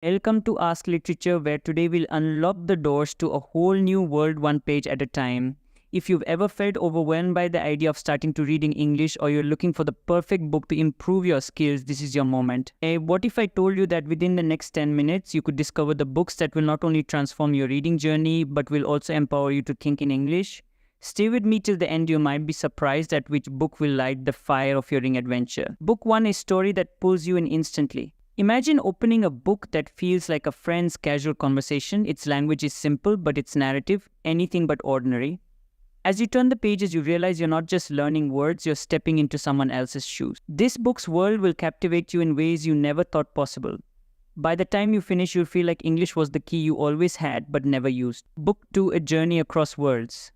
Welcome to Ask Literature, where today we'll unlock the doors to a whole new world one page at a time. If you've ever felt overwhelmed by the idea of starting to read in English, or you're looking for the perfect book to improve your skills, this is your moment. What if I told you that within the next 10 minutes, you could discover the books that will not only transform your reading journey, but will also empower you to think in English? Stay with me till the end. You might be surprised at which book will light the fire of your adventure. Book 1 is a story that pulls you in instantly. Imagine opening a book that feels like a friend's casual conversation. Its language is simple, but its narrative, anything but ordinary. As you turn the pages, you realize you're not just learning words, you're stepping into someone else's shoes. This book's world will captivate you in ways you never thought possible. By the time you finish, you'll feel like English was the key you always had but never used. Book 2, A Journey Across Worlds.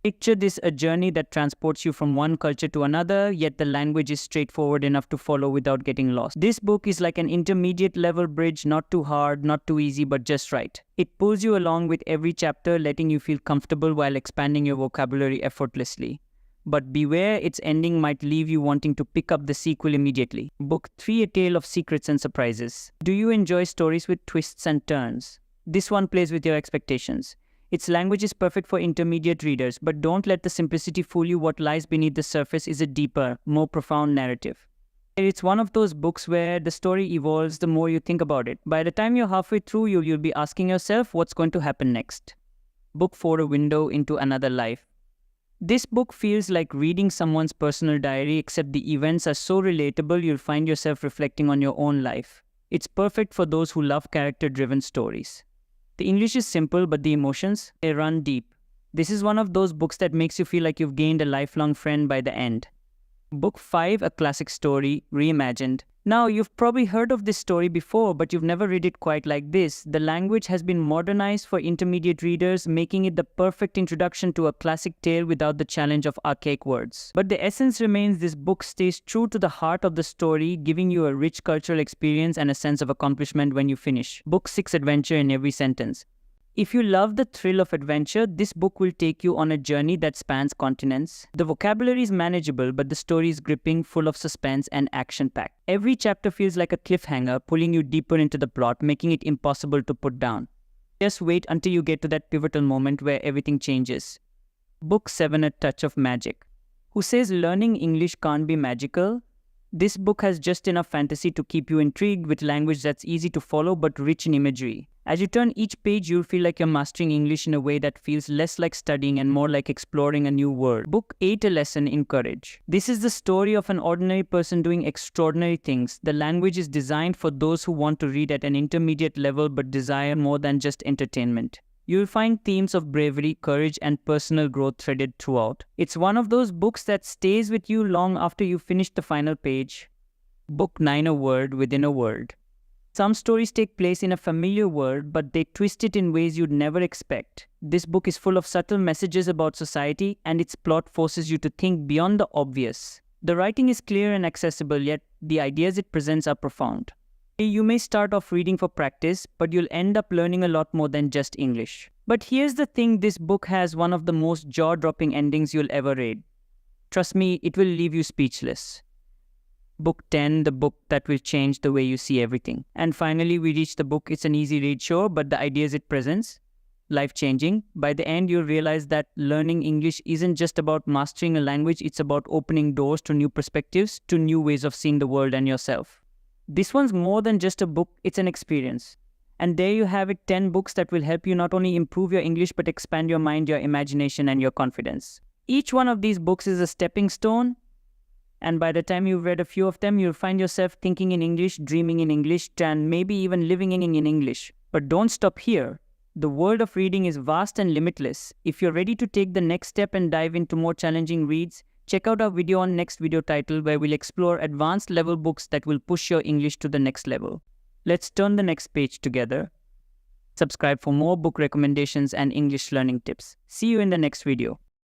Picture this, a journey that transports you from one culture to another, yet the language is straightforward enough to follow without getting lost. This book is like an intermediate level bridge, not too hard, not too easy, but just right. It pulls you along with every chapter, letting you feel comfortable while expanding your vocabulary effortlessly. But beware, its ending might leave you wanting to pick up the sequel immediately. Book 3, A Tale of Secrets and Surprises. Do you enjoy stories with twists and turns? This one plays with your expectations. Its language is perfect for intermediate readers, but don't let the simplicity fool you. What lies beneath the surface is a deeper, more profound narrative. It's one of those books where the story evolves the more you think about it. By the time you're halfway through, you'll be asking yourself what's going to happen next. Book 4, A Window into Another Life. This book feels like reading someone's personal diary, except the events are so relatable you'll find yourself reflecting on your own life. It's perfect for those who love character-driven stories. The English is simple, but the emotions, they run deep. This is one of those books that makes you feel like you've gained a lifelong friend by the end. Book 5, A Classic Story, Reimagined. Now, you've probably heard of this story before, but you've never read it quite like this. The language has been modernized for intermediate readers, making it the perfect introduction to a classic tale without the challenge of archaic words. But the essence remains. This book stays true to the heart of the story, giving you a rich cultural experience and a sense of accomplishment when you finish. Book 6, Adventure in Every Sentence. If you love the thrill of adventure, this book will take you on a journey that spans continents. The vocabulary is manageable, but the story is gripping, full of suspense and action-packed. Every chapter feels like a cliffhanger, pulling you deeper into the plot, making it impossible to put down. Just wait until you get to that pivotal moment where everything changes. Book 7, A Touch of Magic. Who says learning English can't be magical? This book has just enough fantasy to keep you intrigued, with language that's easy to follow but rich in imagery. As you turn each page, you'll feel like you're mastering English in a way that feels less like studying and more like exploring a new world. Book 8, A Lesson in Courage. This is the story of an ordinary person doing extraordinary things. The language is designed for those who want to read at an intermediate level but desire more than just entertainment. You'll find themes of bravery, courage, and personal growth threaded throughout. It's one of those books that stays with you long after you finish the final page. Book 9, A Word Within a Word. Some stories take place in a familiar world, but they twist it in ways you'd never expect. This book is full of subtle messages about society, and its plot forces you to think beyond the obvious. The writing is clear and accessible, yet the ideas it presents are profound. You may start off reading for practice, but you'll end up learning a lot more than just English. But here's the thing, this book has one of the most jaw-dropping endings you'll ever read. Trust me, it will leave you speechless. Book 10, The Book That Will Change the Way You See Everything. And finally, we reach the book. It's an easy read, sure, but the ideas it presents, life-changing. By the end, you'll realize that learning English isn't just about mastering a language, it's about opening doors to new perspectives, to new ways of seeing the world and yourself. This one's more than just a book, it's an experience. And there you have it, 10 books that will help you not only improve your English, but expand your mind, your imagination, and your confidence. Each one of these books is a stepping stone, and by the time you've read a few of them, you'll find yourself thinking in English, dreaming in English, and maybe even living in English. But don't stop here. The world of reading is vast and limitless. If you're ready to take the next step and dive into more challenging reads, check out our video on next video title, where we'll explore advanced level books that will push your English to the next level. Let's turn the next page together. Subscribe for more book recommendations and English learning tips. See you in the next video.